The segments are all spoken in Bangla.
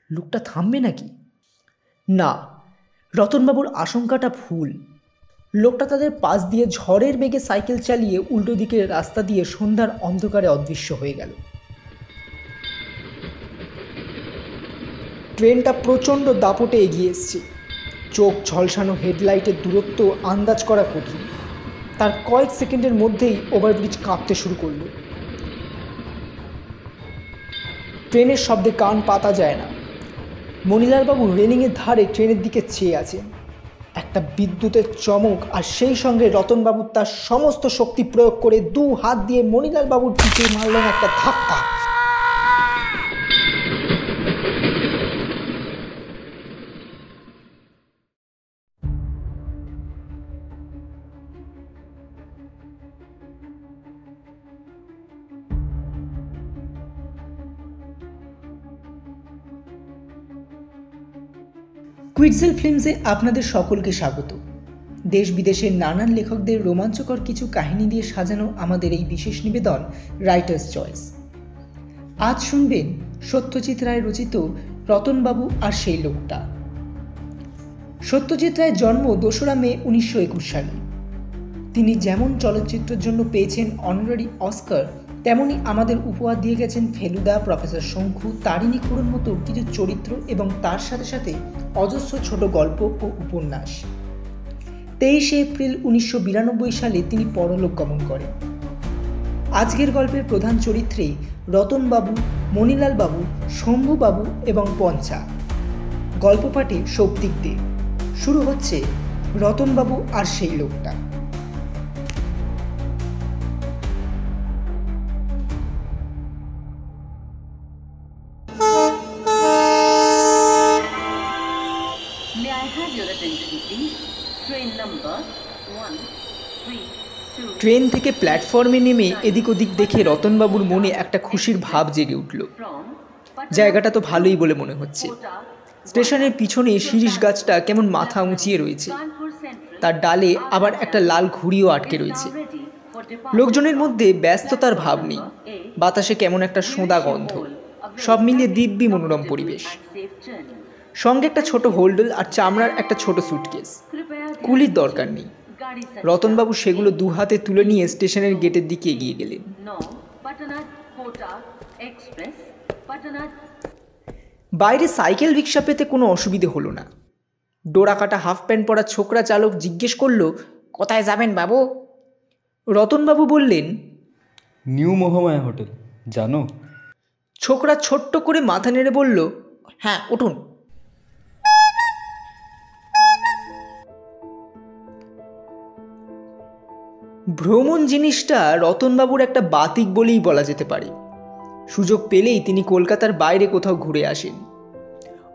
লোকটা থামবে নাকি? না, রতনবাবুর আশঙ্কাটা ভুল। লোকটা তাদের পাশ দিয়ে ঝড়ের বেগে সাইকেল চালিয়ে উল্টো দিকের রাস্তা দিয়ে সন্ধ্যার অন্ধকারে অদৃশ্য হয়ে গেল। ট্রেনটা প্রচণ্ড দাপটে এগিয়ে এসছে। চোখ ঝলসানো হেডলাইটের দূরত্ব আন্দাজ করা কঠিন। তার কয়েক সেকেন্ডের মধ্যেই ওভারব্রিজ কাঁপতে শুরু করলো। ট্রেনের শব্দে কান পাতা যায় না। মণিলালবাবু রেলিংয়ের ধারে ট্রেনের দিকে চেয়ে আছেন। একটা বিদ্যুতের চমক আর সেই সঙ্গে রতনবাবু তার সমস্ত শক্তি প্রয়োগ করে 2 হাত দিয়ে মণিলালবাবুর পিঠে মারলেন একটা ধাক্কা। কুইটজেল ফিল্মসে আপনাদের সকলকে স্বাগত। দেশ বিদেশের নানান লেখকদের রোমাঞ্চকর কিছু কাহিনী দিয়ে সাজানো আমাদের এই বিশেষ নিবেদন রাইটার্স চয়েস। আজ শুনবেন সত্যজিৎ রায় রচিত রতনবাবু আর সেই লোকটা। সত্যজিৎ রায়ের জন্ম 2রা মে 1921 সালে। তিনি যেমন চলচ্চিত্রের জন্য পেয়েছেন অনারারি অস্কার, তেমনি আমাদের উপহার দিয়ে গেছেন ফেলুদা, প্রফেসর শঙ্কু, তারিণী খুড়োর মতো কিছু চরিত্র এবং তার সাথে সাথে অজস্র ছোট গল্প ও উপন্যাস। 23 এপ্রিল 1992 সালে তিনি পরলোক গমন করেন। আজকের গল্পের প্রধান চরিত্রে রতনবাবু, মণিলালবাবু, শম্ভুবাবু এবং পঞ্চা। গল্প পাঠে সৌপ্তিক দে। শুরু হচ্ছে রতনবাবু আর সেই লোকটা। ট্রেন থেকে প্ল্যাটফর্মে নেমে এদিক ওদিক দেখে রতনবাবুর মনে একটা খুশির ভাব জেগে উঠল। জায়গাটা তো ভালোই বলে মনে হচ্ছে। স্টেশনের পিছনে শিরীষ গাছটা কেমন মাথা উঁচিয়ে রয়েছে। তার ডালে আবার একটা লাল ঘুড়িও আটকে রয়েছে। লোকজনের মধ্যে ব্যস্ততার ভাব নেই। বাতাসে কেমন একটা সোঁদা গন্ধ। সব মিলিয়ে দিব্যি মনোরম পরিবেশ। সঙ্গে একটা ছোট হোল্ডল আর চামড়ার একটা ছোট সুটকেস। কুলির দরকার নেই। রতনবাবু সেগুলো 2 হাতে তুলে নিয়ে স্টেশনের গেটের দিকে এগিয়ে গেলেন। বাইরে সাইকেল রিক্সা পেতে কোনো অসুবিধে হলো না। ডোরা কাটা হাফ প্যান্ট পরা ছোকরা চালক জিজ্ঞেস করলো, কোথায় যাবেন বাবু? রতনবাবু বললেন, নিউ মহামায়া হোটেল, জানো? ছোকরা ছোট্ট করে মাথা নেড়ে বলল, হ্যাঁ উঠুন। ভ্রমণ জিনিসটা রতনবাবুর একটা বাতিক বলেই বলা যেতে পারে। সুযোগ পেলেই তিনি কলকাতার বাইরে কোথাও ঘুরে আসেন।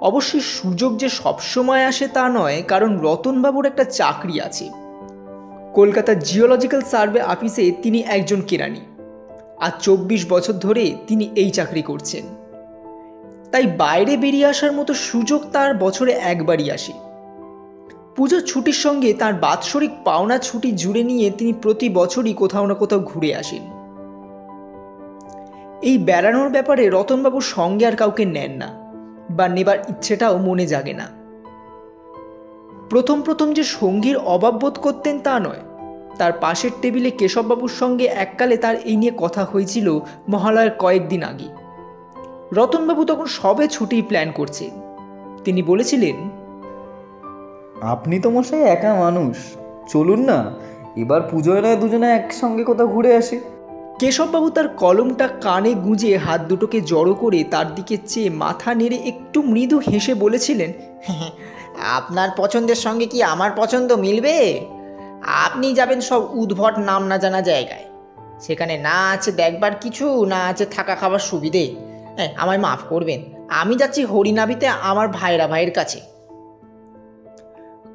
অবশ্যই সুযোগ যে সবসময় আসে তা নয়, কারণ রতনবাবুর একটা চাকরি আছে। কলকাতার জিওলজিক্যাল সার্ভে অফিসে তিনি একজন কেরানি। আর 24 বছর ধরে তিনি এই চাকরি করছেন। তাই বাইরে বেরিয়ে আসার মতো সুযোগ তার বছরে একবারই আসে। পুজোর ছুটির সঙ্গে তার বাৎসরিক পাওনা ছুটি জুড়ে নিয়ে তিনি প্রতি বছরই কোথাও না কোথাও ঘুরে আসেন। এই বেড়ানোর ব্যাপারে রতনবাবুর সঙ্গে আর কাউকে নেন না, বা নেবার ইচ্ছেটাও মনে জাগে না। প্রথম যে সঙ্গীর অভাব বোধ করতেন তা নয়। তার পাশের টেবিলে কেশববাবুর সঙ্গে এককালে তার এই নিয়ে কথা হয়েছিল মহালয়ার কয়েকদিন আগে। রতনবাবু তখন সবে ছুটির প্ল্যান করছেন। তিনি বলেছিলেন, আপনি তো মশাই একা মানুষ, চলুন না এবার পুজোয় নয় দুজনে একসঙ্গে কোথাও ঘুরে আসি। কেশববাবু তার কলমটা কানে গুঁজে হাত দুটোকে জড়ো করে তার দিকে চেয়ে মাথা নেড়ে একটু মৃদু হেসে বলেছিলেন, আপনার পছন্দের সঙ্গে কি আমার পছন্দ মিলবে? আপনি যাবেন সব উদ্ভট নাম না জানা জায়গায়। সেখানে না আছে দেখবার কিছু, না আছে থাকা খাবার সুবিধে। আমায় মাফ করবেন, আমি যাচ্ছি হরিনাবিতে আমার ভাইয়ের কাছে।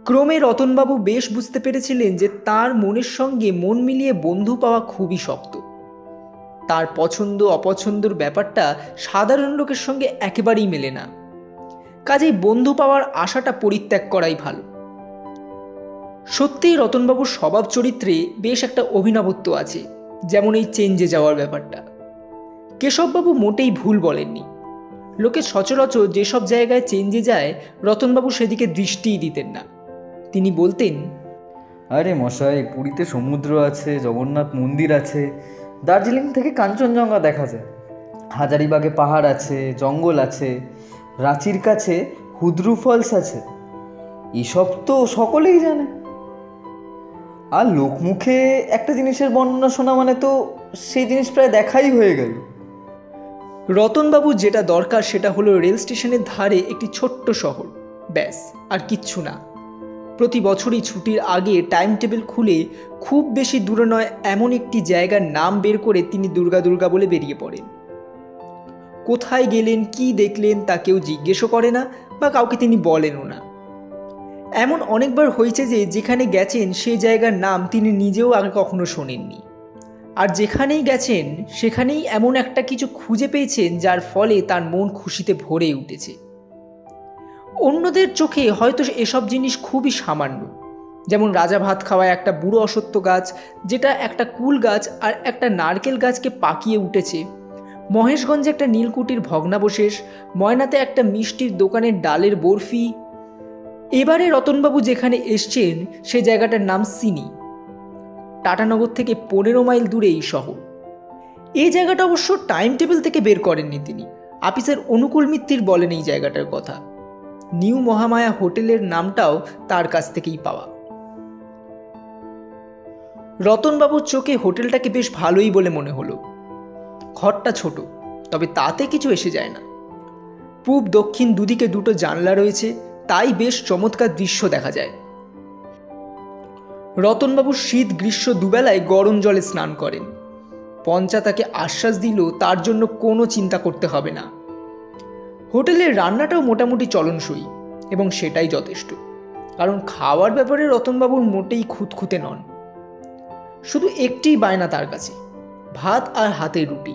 ক্রমে রতনবাবু বেশ বুঝতে পেরেছিলেন যে তার মনের সঙ্গে মন মিলিয়ে বন্ধু পাওয়া খুবই শক্ত। তার পছন্দ অপছন্দর ব্যাপারটা সাধারণ লোকের সঙ্গে একেবারেই মেলে না। কাজেই বন্ধু পাওয়ার আশাটা পরিত্যাগ করাই ভালো। সত্যিই রতনবাবুর স্বভাব চরিত্রে বেশ একটা অভিনবত্ব আছে, যেমন এই চেঞ্জে যাওয়ার ব্যাপারটা। কেশববাবু মোটেই ভুল বলেননি। লোকে সচরাচর যেসব জায়গায় চেঞ্জে যায় রতনবাবু সেদিকে দৃষ্টিই দিতেন না। তিনি বলতেন, আরে মশাই, পুরীতে সমুদ্র আছে, জগন্নাথ মন্দির আছে, দার্জিলিং থেকে কাঞ্চনজঙ্ঘা দেখা যায়, হাজারিবাগে পাহাড় আছে, জঙ্গল আছে, রাঁচির কাছে হুদ্রু ফলস আছে। এসব তো সকলেই জানে। আর লোকমুখে একটা জিনিসের বর্ণনা শোনা মানে তো সেই জিনিস প্রায় দেখাই হয়ে গেল। রতনবাবু যেটা দরকার সেটা হলো রেল স্টেশনের ধারে একটি ছোট্ট শহর, ব্যাস, আর কিচ্ছু না। প্রতি বছরই ছুটির আগে টাইম টেবিল খুলে খুব বেশি দূরে নয় এমন একটি জায়গার নাম বের করে তিনি দুর্গা দুর্গা বলে বেরিয়ে পড়েন। কোথায় গেলেন, কি দেখলেন তা কেউ জিজ্ঞেসও করে না বা কাউকে তিনি বলেনও না। এমন অনেকবার হয়েছে যে যেখানে গেছেন সেই জায়গার নাম তিনি নিজেও আগে কখনো শোনেননি, আর যেখানেই গেছেন সেখানেই এমন একটা কিছু খুঁজে পেয়েছেন যার ফলে তার মন খুশিতে ভরে উঠেছে। অন্যদের চোখে হয়তো এসব জিনিস খুবই সামান্য, যেমন রাজা ভাত খাওয়ায় একটা বুড়ো অশ্বত্থ গাছ যেটা একটা কুল গাছ আর একটা নারকেল গাছকে পাকিয়ে উঠেছে, মহেশগঞ্জে একটা নীলকুঠির ভগ্নাবশেষ, ময়নাতে একটা মিষ্টির দোকানের ডালের বরফি। এবারে রতনবাবু যেখানে এসছেন সে জায়গাটার নাম সিনি। টাটানগর থেকে 15 মাইল দূরে এই শহর। এই জায়গাটা অবশ্য টাইম টেবিল থেকে বের করেননি তিনি, আপিসের অনুকূল মিত্তির বলেন এই জায়গাটার কথা। নিউ মহামায়া হোটেলের নামটাও তার কাছ থেকেই পাওয়া। রতনবাবুর চোখে হোটেলটাকে বেশ ভালোই বলে মনে হলো। ঘরটা ছোট, তবে তাতে কিছু এসে যায় না। পূব দক্ষিণ দুদিকে দুটো জানলা রয়েছে, তাই বেশ চমৎকার দৃশ্য দেখা যায়। রতনবাবু শীত গ্রীষ্ম দুবেলায় গরম জলে স্নান করেন। পঞ্চা তাকে আশ্বাস দিল তার জন্য কোনো চিন্তা করতে হবে না। হোটেলের রান্নাটাও মোটামুটি চলনসই এবং সেটাই যথেষ্ট, কারণ খাওয়ার ব্যাপারে রতনবাবুর মোটেই খুঁতখুঁতে নন। শুধু একটিই বায়না তার কাছে, ভাত আর হাতের রুটি।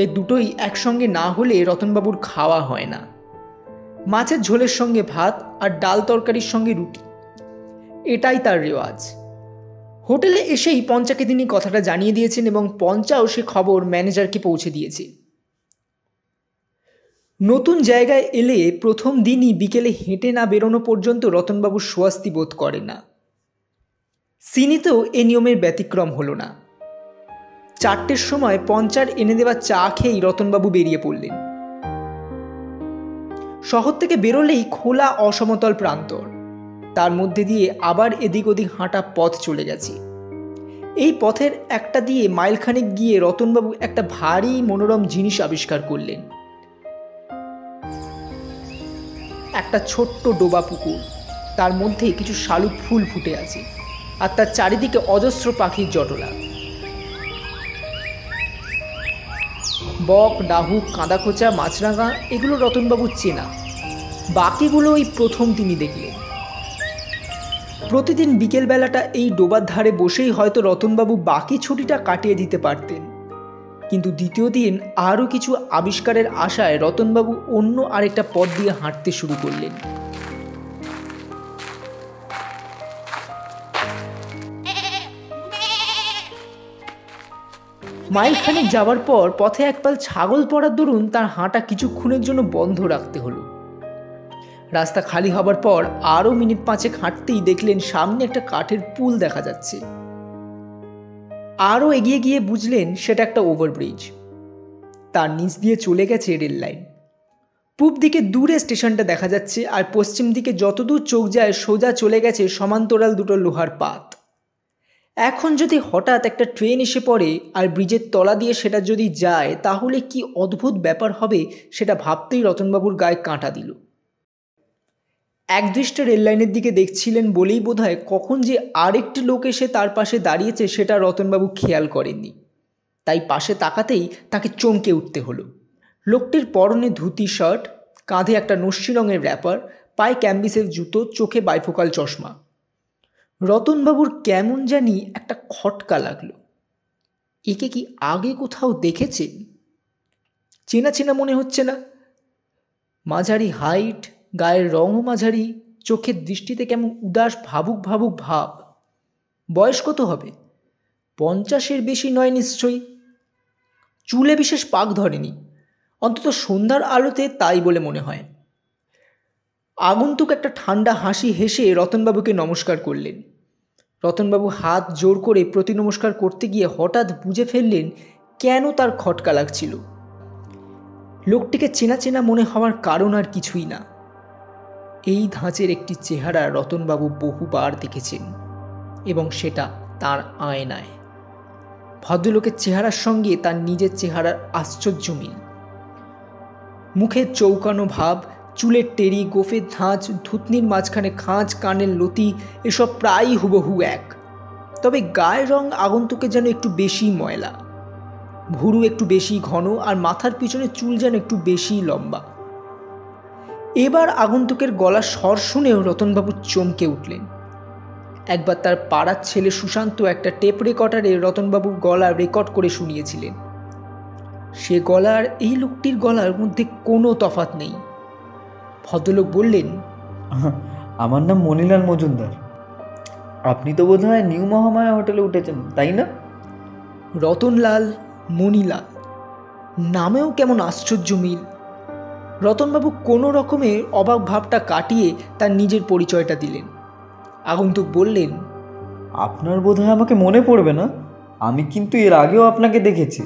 এই দুটোই একসঙ্গে না হলে রতনবাবুর খাওয়া হয় না। মাছের ঝোলের সঙ্গে ভাত আর ডাল তরকারির সঙ্গে রুটি, এটাই তার রেওয়াজ। হোটেলে এসেই পঞ্চাকে তিনি কথাটা জানিয়ে দিয়েছেন এবং পঞ্চাও সে খবর ম্যানেজারকে পৌঁছে দিয়েছে। নতুন জায়গায় এলে প্রথম দিনই বিকেলে হেঁটে না বেরোনো পর্যন্ত রতনবাবু স্বস্তি বোধ করে না। সিনিতেও এ নিয়মের ব্যতিক্রম হলো না। 4টের সময় পঞ্চার এনে দেওয়া চা খেয়েই রতনবাবু বেরিয়ে পড়লেন। শহর থেকে বেরোলেই খোলা অসমতল প্রান্তর, তার মধ্যে দিয়ে আবার এদিক ওদিক হাঁটা পথ চলে গেছে। এই পথের একটা দিয়ে মাইলখানেক গিয়ে রতনবাবু একটা ভারী মনোরম জিনিস আবিষ্কার করলেন। একটা ছোট্ট ডোবা পুকুর, তার মধ্যে কিছু শালুক ফুল ফুটে আছে, আর তার চারিদিকে অজস্র পাখির জটলা। বক, ডাহুক, কাঁদাখোচা, মাছরাঙা এগুলো রতনবাবুর চেনা, বাকিগুলো এই প্রথম তিনি দেখলেন। প্রতিদিন বিকেলবেলাটা এই ডোবার ধারে বসেই হয়তো রতনবাবু বাকি ছুটিটা কাটিয়ে দিতে পারতেন, কিন্তু দ্বিতীয় দিন আরও কিছু আবিষ্কারের আশায় রতনবাবু অন্য আরেকটা পথ দিয়ে হাঁটতে শুরু করলেন। মাইলখানেক যাওয়ার পর পথে একপাল ছাগল পড়ার দরুন তার হাঁটা কিছুক্ষণের জন্য বন্ধ রাখতে হলো। রাস্তা খালি হবার পর আরও মিনিট 5 হাঁটতেই দেখলেন সামনে একটা কাঠের পুল দেখা যাচ্ছে। আরও এগিয়ে গিয়ে বুঝলেন সেটা একটা ওভারব্রিজ, তার নিচ দিয়ে চলে গেছে রেল লাইন। পূব দিকে দূরে স্টেশনটা দেখা যাচ্ছে, আর পশ্চিম দিকে যতদূর চোখ যায় সোজা চলে গেছে সমান্তরাল দুটো লোহার পাত। এখন যদি হঠাৎ একটা ট্রেন এসে পড়ে আর ব্রিজের তলা দিয়ে সেটা যদি যায়, তাহলে কি অদ্ভুত ব্যাপার হবে সেটা ভাবতেই রতনবাবুর গায়ে কাঁটা দিল। একদৃষ্টে রেল লাইনের দিকে দেখছিলেন বলেই বোধহয় কখন যে আরেকটি লোক এসে তার পাশে দাঁড়িয়েছে সেটা রতনবাবু খেয়াল করেননি, তাই পাশে তাকাতেই তাকে চমকে উঠতে হলো। লোকটির পরনে ধুতি শার্ট, কাঁধে একটা নস্যি রঙের র্যাপার, পায়ে ক্যাম্বিসের জুতো, চোখে বাইফোকাল চশমা। রতনবাবুর কেমন জানি একটা খটকা লাগলো। একে কি আগে কোথাও দেখেছেন? চেনা চেনা মনে হচ্ছে না। মাঝারি হাইট, গায়ের রঙও মাঝারি, চোখের দৃষ্টিতে কেমন উদাস ভাবুক ভাবুক ভাব। বয়স কত হবে? 50-এর বেশি নয় নিশ্চয়ই। চুলে বিশেষ পাক ধরেনি, অন্তত সন্ধ্যার আলোতে তাই বলে মনে হয়। আগন্তুক একটা ঠান্ডা হাসি হেসে রতনবাবুকে নমস্কার করলেন। রতনবাবু হাত জোর করে প্রতি নমস্কার করতে গিয়ে হঠাৎ বুঝে ফেললেন কেন তার খটকা লাগছিল। লোকটিকে চেনা চেনা মনে হওয়ার কারণ আর কিছুই না। এই ধাঁচের একটি চেহারা রতনবাবু বহুবার দেখেছেন, এবং সেটা তার আয়নায়। ভদ্রলোকের চেহারার সঙ্গে তার নিজের চেহারার আশ্চর্য মিল। মুখের চৌকানো ভাব, চুলের টেরি, গোফের ধাঁচ, ধুতনির মাঝখানে খাঁজ, কানের লতি, এসব প্রায়ই হুবহু এক। তবে গায়ের রং আগন্তুকের যেন একটু বেশি ময়লা, ভুরু একটু বেশি ঘন, আর মাথার পিছনে চুল যেন একটু বেশি লম্বা। এবার আগন্তুকের গলার স্বর শুনেও রতনবাবু চমকে উঠলেন। একবার তার পাড়ার ছেলে সুশান্ত একটা টেপ রেকর্ডারে রতনবাবুর গলা রেকর্ড করে শুনিয়েছিলেন। সে গলার এই লোকটির গলার মধ্যে কোনো তফাৎ নেই। ভদ্রলোক বললেন, আমার নাম মণিলাল মজুমদার। আপনি তো বোধহয় নিউ মহামায়া হোটেলে উঠেছেন, তাই না? রতনলাল, মণিলাল, নামেও কেমন আশ্চর্য মিল। রতনবাবু কোনো রকমের অবাক ভাবটা কাটিয়ে তার নিজের পরিচয়টা দিলেন। আগন্তুক বললেন, আপনার বোধহয় আমাকে মনে পড়বে না, আমি কিন্তু এর আগেও আপনাকে দেখেছি।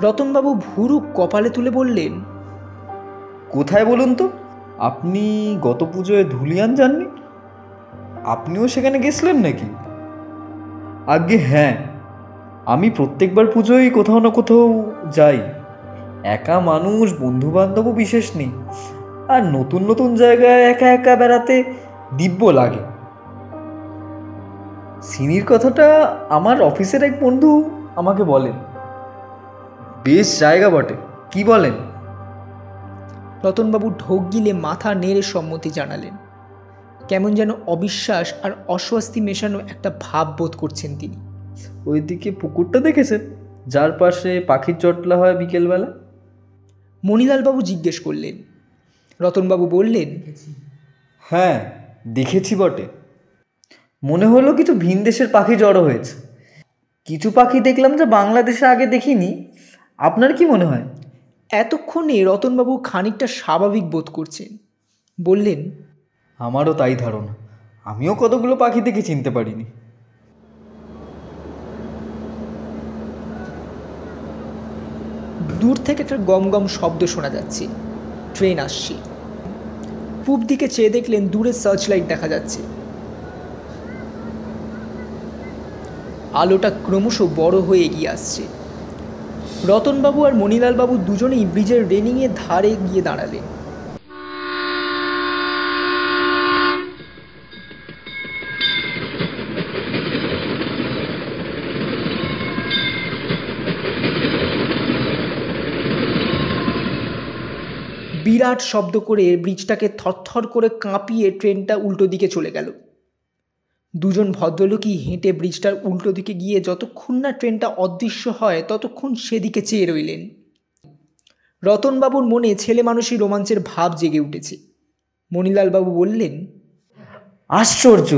রতনবাবু ভুরু কপালে তুলে বললেন, কোথায় বলুন তো? আপনি গত পুজোয় ধুলিয়ান যাননি? আপনিও সেখানে গেছিলেন নাকি? আগে হ্যাঁ, আমি প্রত্যেকবার পুজোয় কোথাও না কোথাও যাই। একা মানুষ, বন্ধু বান্ধবও বিশেষ নেই, আর নতুন নতুন জায়গায় একা একা বেড়াতে দিব্য লাগে। সিনির কথাটা আমার অফিসের এক বন্ধু আমাকে বলেন। বেশ জায়গা বটে, কি বলেন? রতনবাবু ঢোক গিলে মাথা নেড়ে সম্মতি জানালেন। কেমন যেন অবিশ্বাস আর অস্বস্তি মেশানো একটা ভাব বোধ করছেন তিনি। ওইদিকে পুকুরটা দেখেছেন, যার পাশে পাখির চটলা হয় বিকেলবেলা? মণিলালবাবু জিজ্ঞেস করলেন। রতনবাবু বললেন, হ্যাঁ দেখেছি বটে। মনে হলো কিছু ভিন দেশের পাখি জড়ো হয়েছে। কিছু পাখি দেখলাম যে বাংলাদেশে আগে দেখিনি। আপনার কি মনে হয়? এতক্ষণে রতনবাবু খানিকটা স্বাভাবিক বোধ করছেন। বললেন, আমারও তাই ধারণা। আমিও কতগুলো পাখি দেখে চিনতে পারিনি। দূর থেকে একটা গম গম শব্দ শোনা যাচ্ছে। ট্রেন আসছে। পূব দিকে চেয়ে দেখলেন দূরে সার্চ লাইট দেখা যাচ্ছে। আলোটা ক্রমশ বড় হয়ে এগিয়ে আসছে। রতনবাবু আর মণিলালবাবু দুজনেই ব্রিজের রেলিংয়ের ধারে গিয়ে দাঁড়ালেন। বিরাট শব্দ করে ব্রিজটাকে থরথর করে কাঁপিয়ে ট্রেনটা উল্টো দিকে চলে গেল। দুজন ভদ্রলোকই হেঁটে ব্রিজটার উল্টো দিকে গিয়ে যতক্ষণ না ট্রেনটা অদৃশ্য হয় ততক্ষণ সেদিকে চেয়ে রইলেন। রতনবাবুর মনে ছেলে মানুষই রোমাঞ্চের ভাব জেগে উঠেছে। মণিলালবাবু বললেন, আশ্চর্য,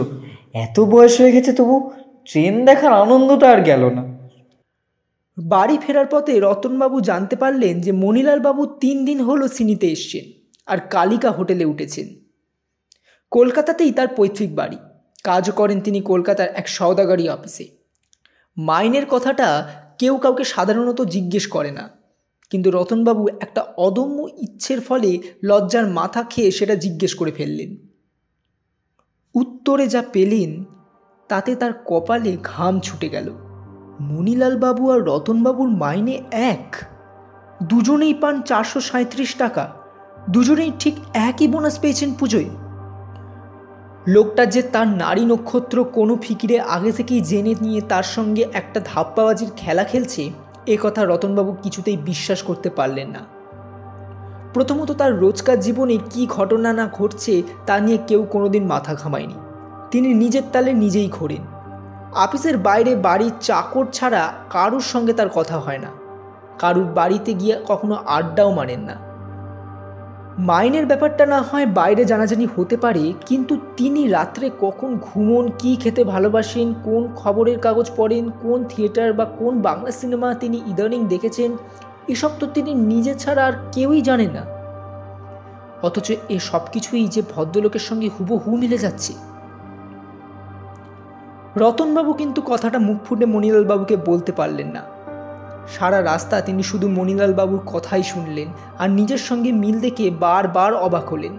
এত বয়স হয়ে গেছে তবু ট্রেন দেখার আনন্দটা আর গেল না। বাড়ি ফেরার পথে রতনবাবু জানতে পারলেন যে মণিলালবাবু 3 দিন হলো সিনিতে এসছেন আর কালিকা হোটেলে উঠেছেন। কলকাতাতেই তার পৈতৃক বাড়ি। কাজও করেন তিনি কলকাতার এক সওদাগরি অফিসে। মাইনের কথাটা কেউ কাউকে সাধারণত জিজ্ঞেস করে না, কিন্তু রতনবাবু একটা অদম্য ইচ্ছের ফলে লজ্জার মাথা খেয়ে সেটা জিজ্ঞেস করে ফেললেন। উত্তরে যা পেলেন তাতে তার কপালে ঘাম ছুটে গেল। মণিলালবাবু আর রতনবাবুর মাইনে এক। দুজনেই পান 437 টাকা। দুজনেই ঠিক একই বোনাস পেয়েছেন পুজোয়। লোকটা যে তার নারী নক্ষত্র কোনো ফিকিরে আগে থেকেই জেনে নিয়ে তার সঙ্গে একটা ধাপ্পাবাজির খেলা খেলছে, এ কথা রতনবাবু কিছুতেই বিশ্বাস করতে পারলেন না। প্রথমত তার রোজকার জীবনে কি ঘটনা না ঘটছে তা নিয়ে কেউ কোনোদিন মাথা ঘামায়নি। তিনি নিজের তালে নিজেই ঘোরেন। অফিসের বাইরে বাড়ির চাকর ছাড়া কারুর সঙ্গে তার কথা হয় না, কারুর বাড়িতে গিয়ে কখনো আড্ডাও মানেন না। মাইনের ব্যাপারটা না হয় বাইরে জানাজানি হতে পারে, কিন্তু তিনি রাত্রে কখন ঘুমোন, কি খেতে ভালোবাসেন, কোন খবরের কাগজ পড়েন, কোন থিয়েটার বা কোন বাংলা সিনেমা তিনি ইদানিং দেখেছেন, এসব তো তিনি নিজে ছাড়া আর কেউই জানেন না। অথচ এ সব কিছুই যে ভদ্রলোকের সঙ্গে হুবহু মিলে যাচ্ছে। রতনবাবু কিন্তু কথাটা মুখ ফুটে মণিলালবাবুকে বলতে পারলেন না। সারা রাস্তা তিনি শুধু মণিলালবাবুর কথাই শুনলেন আর নিজের সঙ্গে মিল দেখে বারবার অবাক হলেন।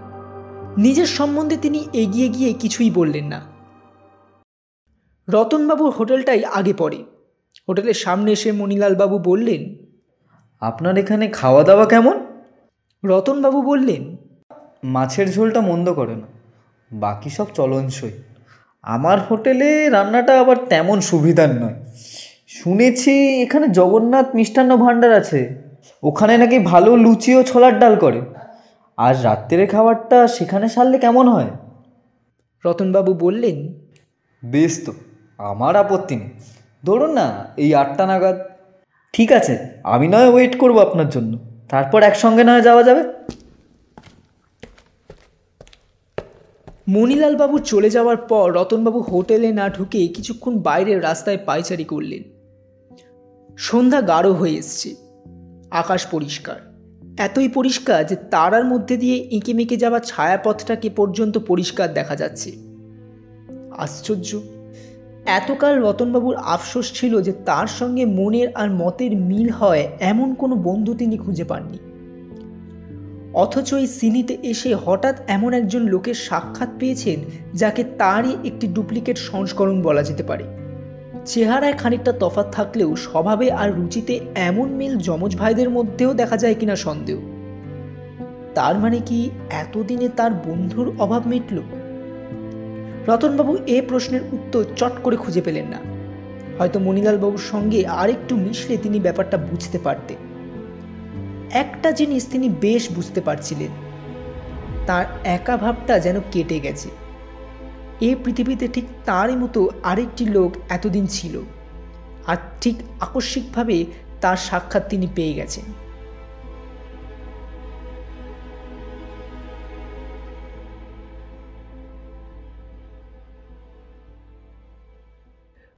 নিজের সম্বন্ধে তিনি এগিয়ে গিয়ে কিছুই বললেন না। রতনবাবুর হোটেলটাই আগে পড়ে। হোটেলের সামনে এসে মণিলালবাবু বললেন, আপনার এখানে খাওয়া দাওয়া কেমন? রতনবাবু বললেন, মাছের ঝোলটা মন্দ করে না, বাকি সব চলনসই। আমার হোটেলে রান্নাটা আবার তেমন সুবিধার নয়। শুনেছি এখানে জগন্নাথ মিষ্টান্ন ভাণ্ডার আছে, ওখানে নাকি ভালো লুচি ও ছোলার ডাল করে। আর রাত্রের খাবারটা সেখানে সারলে কেমন হয়? রতনবাবু বললেন, বেশ তো, আমার আপত্তি নেই। ধরুন না এই 8টা নাগাদ। ঠিক আছে, আমি নয় ওয়েট করব আপনার জন্য, তারপর একসঙ্গে নয় যাওয়া যাবে। মণিলালবাবু চলে যাওয়ার পর রতনবাবু হোটেলে না ঢুকে কিছুক্ষণ বাইরের রাস্তায় পায়চারি করলেন। সন্ধ্যা গাঢ় হয়ে এসছে, আকাশ পরিষ্কার, এতই পরিষ্কার যে তারার মধ্যে দিয়ে এঁকে মেঁকে যাওয়া ছায়াপথটাকে পর্যন্ত পরিষ্কার দেখা যাচ্ছে। আশ্চর্য, এতকাল রতনবাবুর আফসোস ছিল যে তার সঙ্গে মনের আর মতের মিল হয় এমন কোনো বন্ধু তিনি খুঁজে পাননি। অথচ এই সিনিতে এসে হঠাৎ এমন একজন লোকের সাক্ষাৎ পেয়েছেন যাকে তারই একটি ডুপ্লিকেট সংস্করণ বলা যেতে পারে। চেহারায় খানিকটা তফাৎ থাকলেও স্বভাবে আর রুচিতে এমন মিল যমজ ভাইদের মধ্যেও দেখা যায় কিনা সন্দেহ। তার মানে কি এতদিনে তার বন্ধুর অভাব মিটল? রতনবাবু এ প্রশ্নের উত্তর চট করে খুঁজে পেলেন না। হয়তো মণিলালবাবুর সঙ্গে আরেকটু মিশলে তিনি ব্যাপারটা বুঝতে পারতেন। একটা জিনিস তিনি বেশ বুঝতে পারছিলেন, তার একা ভাবটা যেন কেটে গেছে। এই পৃথিবীতে ঠিক তারই মতো আরেকটি লোক এতদিন ছিল, আর ঠিক আকস্মিকভাবে তার সাক্ষাৎ তিনি পেয়ে গেছেন।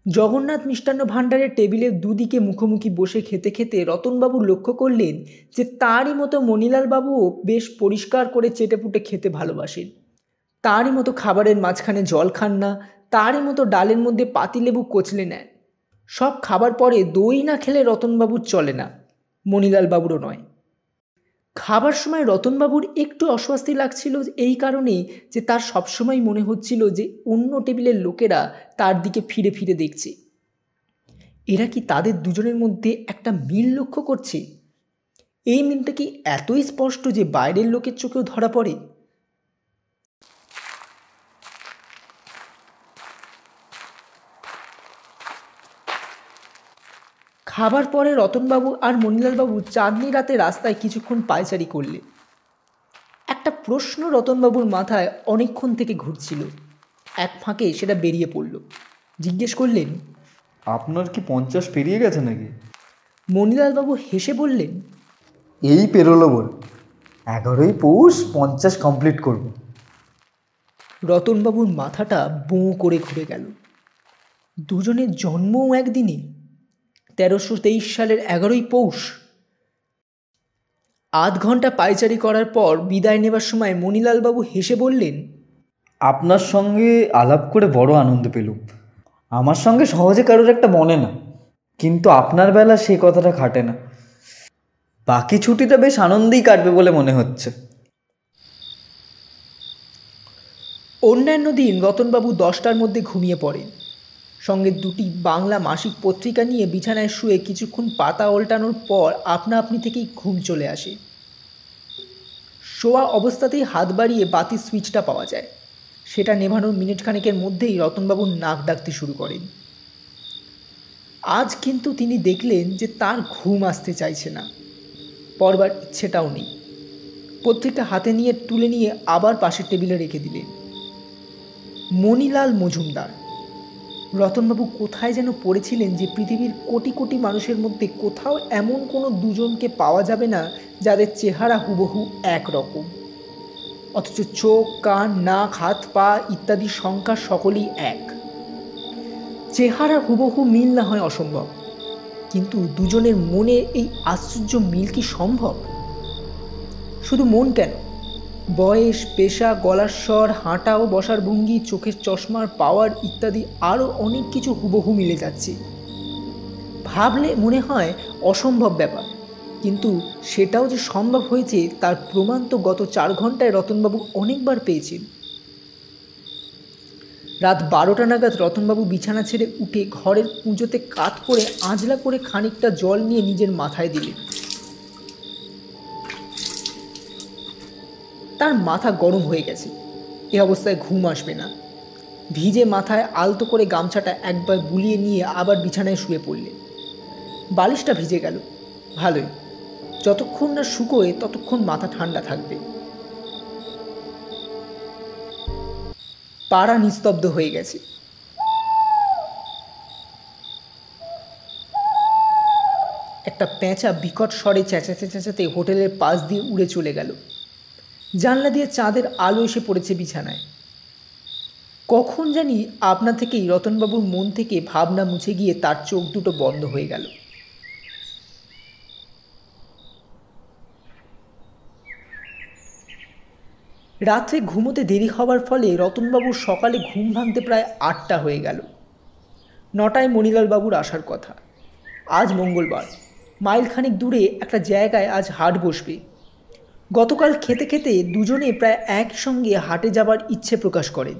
জগন্নাথ মিষ্টান্ন ভাণ্ডারের টেবিলের দুদিকে মুখোমুখি বসে খেতে খেতে রতনবাবু লক্ষ্য করলেন যে তারই মতো মণিলালবাবুও বেশ পরিষ্কার করে চেটেপুটে খেতে ভালোবাসেন। তারই মতো খাবারের মাঝখানে জল খান না, তারই মতো ডালের মধ্যে পাতিলেবু কচলে নেন। সব খাবার পরে দই না খেলে রতনবাবুর চলে না, মণিলালবাবুরও নয়। খাবার সময় রতনবাবুর একটু অস্বস্তি লাগছিল এই কারণেই যে তার সবসময় মনে হচ্ছিল যে অন্য টেবিলের লোকেরা তার দিকে ফিরে ফিরে দেখছে। এরা কি তাদের দুজনের মধ্যে একটা মিল লক্ষ্য করছে? এই মিলটা কি এতই স্পষ্ট যে বাইরের লোকের চোখেও ধরা পড়ে? খাবার পরে রতনবাবু আর মণিলালবাবু চাঁদনি রাতে রাস্তায় কিছুক্ষণ পায়চারি করলেন। একটা প্রশ্ন রতনবাবুর মাথায় অনেকক্ষণ থেকে ঘুরছিল, এক ফাঁকে সেটা বেরিয়ে পড়ল। জিজ্ঞেস করলেন, আপনার কি 50 পেরিয়ে গেছে নাকি? মণিলালবাবু হেসে বললেন, এই পেরোলো বল, 11ই পৌষ 50 কমপ্লিট করব। রতনবাবুর মাথাটা বোঁ করে ঘুরে গেল। দুজনের জন্মও একদিনে, 1323 সালের 11ই পৌষ। আধ ঘন্টা পায়চারি করার পর বিদায় নেবার সময় মণিলালবাবু হেসে বললেন, আপনার সঙ্গে আলাপ করে বড় আনন্দ পেলুম। আমার সঙ্গে সহজে কারোর একটা মনে না, কিন্তু আপনার বেলা সেই কথাটা খাটে না। বাকি ছুটিটা বেশ আনন্দেই কাটবে বলে মনে হচ্ছে। অন্যান্য দিন রতনবাবু 10টার মধ্যে ঘুমিয়ে পড়েন। সঙ্গে দুটি বাংলা মাসিক পত্রিকা নিয়ে বিছানায় শুয়ে কিছুক্ষণ পাতা ওল্টানোর পর আপনা আপনি থেকেই ঘুম চলে আসে। শোয়া অবস্থাতেই হাত বাড়িয়ে বাতির সুইচটা পাওয়া যায়। সেটা নেভানোর মিনিট খানেকের মধ্যেই রতনবাবু নাক ডাকতে শুরু করেন। আজ কিন্তু তিনি দেখলেন যে তার ঘুম আসতে চাইছে না, পড়বার ইচ্ছেটাও নেই। পত্রিকা হাতে নিয়ে তুলে নিয়ে আবার পাশের টেবিলে রেখে দিলেন। মণিলাল মজুমদার। রতনবাবু কোথায় যেন পড়েছিলেন যে পৃথিবীর কোটি কোটি মানুষের মধ্যে কোথাও এমন কোনো দুজনকে পাওয়া যাবে না যাদের চেহারা হুবহু একরকম, অথচ চোখ, কান, নাক, হাত, পা ইত্যাদি সংখ্যা সকলেই এক। চেহারা হুবহু মিল না হয় অসম্ভব, কিন্তু দুজনের মনের এই আশ্চর্য মিল কি সম্ভব? শুধু মন কেন, বয়স, পেশা, গলার স্বর, হাঁটা ও বসার ভঙ্গি, চোখের চশমার পাওয়ার ইত্যাদি আরও অনেক কিছু হুবহু মিলে যাচ্ছে। ভাবলে মনে হয় অসম্ভব ব্যাপার, কিন্তু সেটাও যে সম্ভব হয়েছে তার প্রমাণ তো গত 4 ঘন্টায় রতনবাবু অনেকবার পেয়েছেন। রাত 12টা নাগাদ রতনবাবু বিছানা ছেড়ে উঠে ঘরের পুজোতে কাত করে আঁজলা করে খানিকটা জল নিয়ে নিজের মাথায় দিলেন। তার মাথা গরম হয়ে গেছে, এ অবস্থায় ঘুম আসবে না। ভিজে মাথায় আলতো করে গামছাটা একবার বুলিয়ে নিয়ে আবার বিছানায় শুয়ে পড়লেন। বালিশটা ভিজে গেল, ভালোই, যতক্ষণ না শুকোয় ততক্ষণ মাথা ঠান্ডা থাকবে। পাড়া নিস্তব্ধ হয়ে গেছে। একটা পেঁচা বিকট স্বরে চেঁচাতে চেঁচাতে হোটেলের পাশ দিয়ে উড়ে চলে গেল। জানলা দিয়ে চাঁদের আলো এসে পড়েছে বিছানায়। কখন জানি আপনা থেকেই রতনবাবুর মন থেকে ভাবনা মুছে গিয়ে তার চোখ দুটো বন্ধ হয়ে গেল। রাত্রে ঘুমোতে দেরি হওয়ার ফলে রতনবাবুর সকালে ঘুম ভাঙতে প্রায় 8টা হয়ে গেল। 9টায় মণিলালবাবুর আসার কথা। আজ মঙ্গলবার, মাইলখানেক দূরে একটা জায়গায় আজ হাট বসবে। গতকাল খেতে খেতে দুজনে প্রায় একসঙ্গে হাটে যাবার ইচ্ছে প্রকাশ করেন।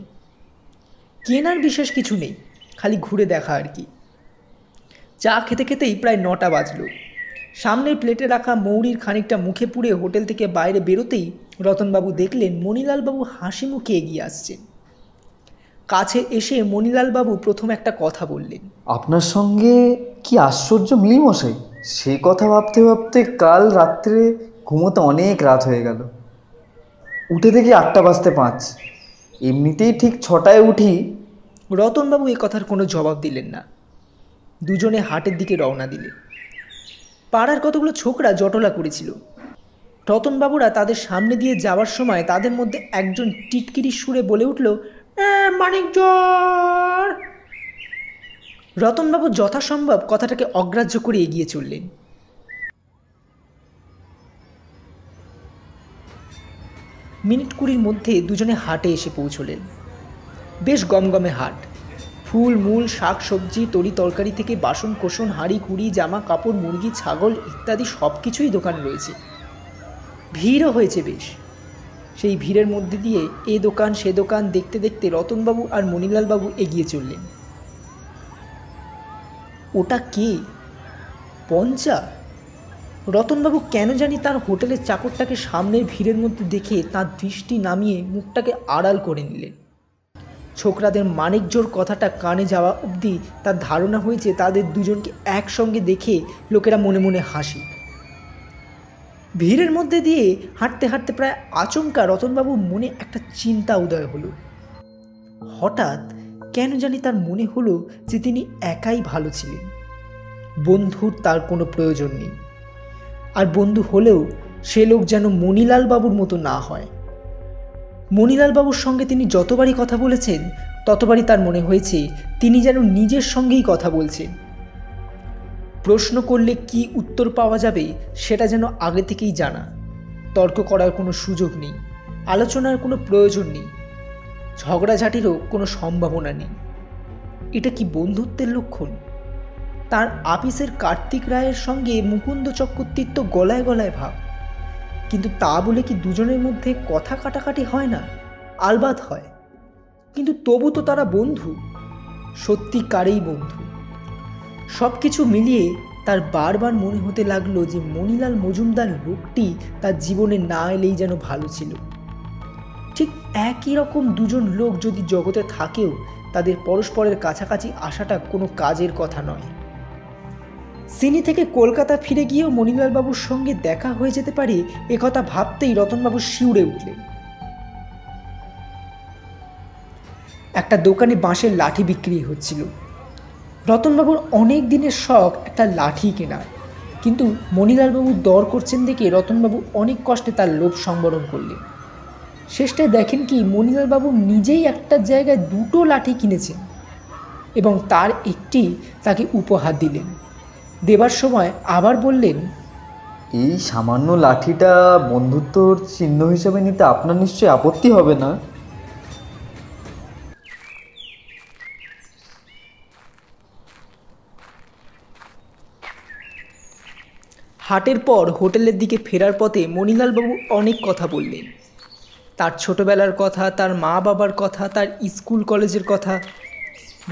কেনার বিশেষ কিছু নেই, খালি ঘুরে দেখা আর কি। চা খেতে খেতেই প্রায় 9টা বাজল। সামনের প্লেটে রাখা মৌরির খানিকটা মুখে পুড়ে হোটেল থেকে বাইরে বেরোতেই রতনবাবু দেখলেন মণিলালবাবু হাসি মুখে এগিয়ে আসছেন। কাছে এসে মণিলালবাবু প্রথম একটা কথা বললেন। আপনার সঙ্গে কি আশ্চর্য মিল মশাই, সে কথা ভাবতে ভাবতে কাল রাত্রে ঘুমোতে অনেক রাত হয়ে গেল। উঠে দেখি 8টা বাজতে 5, এমনিতেই ঠিক 6টায় উঠি। রতনবাবু এ কথার কোনো জবাব দিলেন না। দুজনে হাটের দিকে রওনা দিলেন। পাড়ার কতগুলো ছোকরা জটলা করেছিল। রতনবাবুরা তাদের সামনে দিয়ে যাওয়ার সময় তাদের মধ্যে একজন টিটকিরি সুরে বলে উঠল, মানিকজোর। রতনবাবু যথাসম্ভব কথাটাকে অগ্রাহ্য করে এগিয়ে চললেন। মিনিট 20 মধ্যে দুজনে হাটে এসে পৌঁছলেন। বেশ গমগমে হাট। ফুল, মূল, শাক সবজি, তরি তরকারি থেকে বাসন কোসন, হাঁড়ি কুড়ি, জামা কাপড়, মুরগি, ছাগল ইত্যাদি সব কিছুই দোকান রয়েছে। ভিড়ও হয়েছে বেশ। সেই ভিড়ের মধ্যে দিয়ে এ দোকান সে দোকান দেখতে দেখতে রতনবাবু আর মণিলালবাবু এগিয়ে চললেন। ওটা কে? পঞ্চা? রতনবাবু কেন জানি তার হোটেলের চাকরটাকে সামনের ভিড়ের মধ্যে দেখে তার দৃষ্টি নামিয়ে মুখটাকে আড়াল করে নিলেন। ছোকরাদের মানিকজোর কথাটা কানে যাওয়া অবধি তার ধারণা হয়েছে তাদের দুজনকে একসঙ্গে দেখে লোকেরা মনে মনে হাসি। ভিড়ের মধ্যে দিয়ে হাঁটতে হাঁটতে প্রায় আচমকা রতনবাবুর মনে একটা চিন্তা উদয় হলো। হঠাৎ কেন জানি তার মনে হলো যে তিনি একাই ভালো ছিলেন, বন্ধুর তার কোনো প্রয়োজন নেই। আর বন্ধু হলেও সে লোক যেন মণিলালবাবুর মতো না হয়। মণিলালবাবুর সঙ্গে তিনি যতবারই কথা বলেছেন ততবারই তার মনে হয়েছে তিনি যেন নিজের সঙ্গেই কথা বলছেন। প্রশ্ন করলে কি উত্তর পাওয়া যাবে সেটা যেন আগে থেকেই জানা। তর্ক করার কোনো সুযোগ নেই, আলোচনার কোনো প্রয়োজন নেই, ঝগড়াঝাটিরও কোনো সম্ভাবনা নেই। এটা কি বন্ধুত্বের লক্ষণ? তার আপিসের কার্তিক রায়ের সঙ্গে মুকুন্দ চক্রবর্তীর তো গলায় গলায় ভাব, কিন্তু তা বলে কি দুজনের মধ্যে কথা কাটাকাটি হয় না? আলবাত হয়, কিন্তু তবু তো তারা বন্ধু, সত্যিকারেই বন্ধু। সব কিছু মিলিয়ে তার বারবার মনে হতে লাগলো যে মণিলাল মজুমদার লোকটি তার জীবনে না এলেই যেন ভালো ছিল। ঠিক একই রকম দুজন লোক যদি জগতে থাকেও তাদের পরস্পরের কাছাকাছি আসাটা কোনো কাজের কথা নয়। সিনি থেকে কলকাতা ফিরে গিয়েও মণিলাল বাবুর সঙ্গে দেখা হয়ে যেতে পারে একথা ভাবতেই রতনবাবু শিউরে উঠলেন। একটা দোকানে বাঁশের লাঠি বিক্রি হচ্ছিল। রতনবাবুর অনেক দিনের শখ একটা লাঠি কেনার, কিন্তু মণিলালবাবু দর করছেন দেখে রতনবাবু অনেক কষ্টে তার লোভ সংবরণ করলেন। শেষটায় দেখেন কি মণিলালবাবু নিজেই একটা জায়গায় দুটো লাঠি কিনেছেন এবং তার একটি তাকে উপহার দিলেন। দেবার সময় আবার বললেন, এই সামান্য লাঠিটা বন্ধুত্বর চিহ্ন হিসেবে নিতে আপনার নিশ্চয়ই আপত্তি হবে না? হাটের পর হোটেলের দিকে ফেরার পথে মণিলালবাবু অনেক কথা বললেন। তার ছোটবেলার কথা, তার মা বাবার কথা, তার স্কুল কলেজের কথা।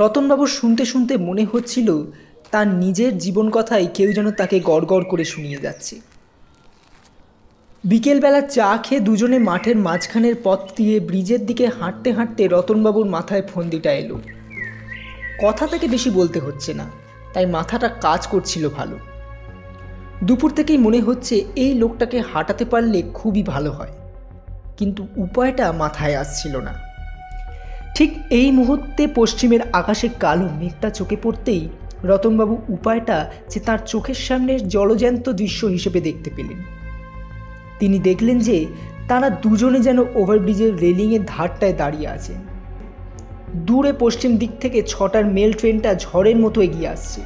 রতনবাবু শুনতে শুনতে মনে হচ্ছিল তার নিজের জীবন কথাই কেউ যেন তাকে গড়গড় করে শুনিয়ে যাচ্ছে। বিকেলবেলা চা খেয়ে দুজনে মাঠের মাঝখানের পথ দিয়ে ব্রিজের দিকে হাঁটতে হাঁটতে রতনবাবুর মাথায় ফন্দিটা এলো। কথা তাকে বেশি বলতে হচ্ছে না, তাই মাথাটা কাজ করছিল ভালো। দুপুর থেকেই মনে হচ্ছে এই লোকটাকে হাঁটাতে পারলে খুবই ভালো হয়, কিন্তু উপায়টা মাথায় আসছিল না। ঠিক এই মুহূর্তে পশ্চিমের আকাশে কালো মেঘটা চোখে পড়তেই রতনবাবু উপায়টা যে তার চোখের সামনে জলজ্যান্ত দৃশ্য হিসেবে দেখতে পেলেন। তিনি দেখলেন যে তারা দুজনে যেন ওভারব্রিজের রেলিংয়ের ধারটায় দাঁড়িয়ে আছেন। দূরে পশ্চিম দিক থেকে 6টার মেল ট্রেনটা ঝড়ের মতো এগিয়ে আসছে।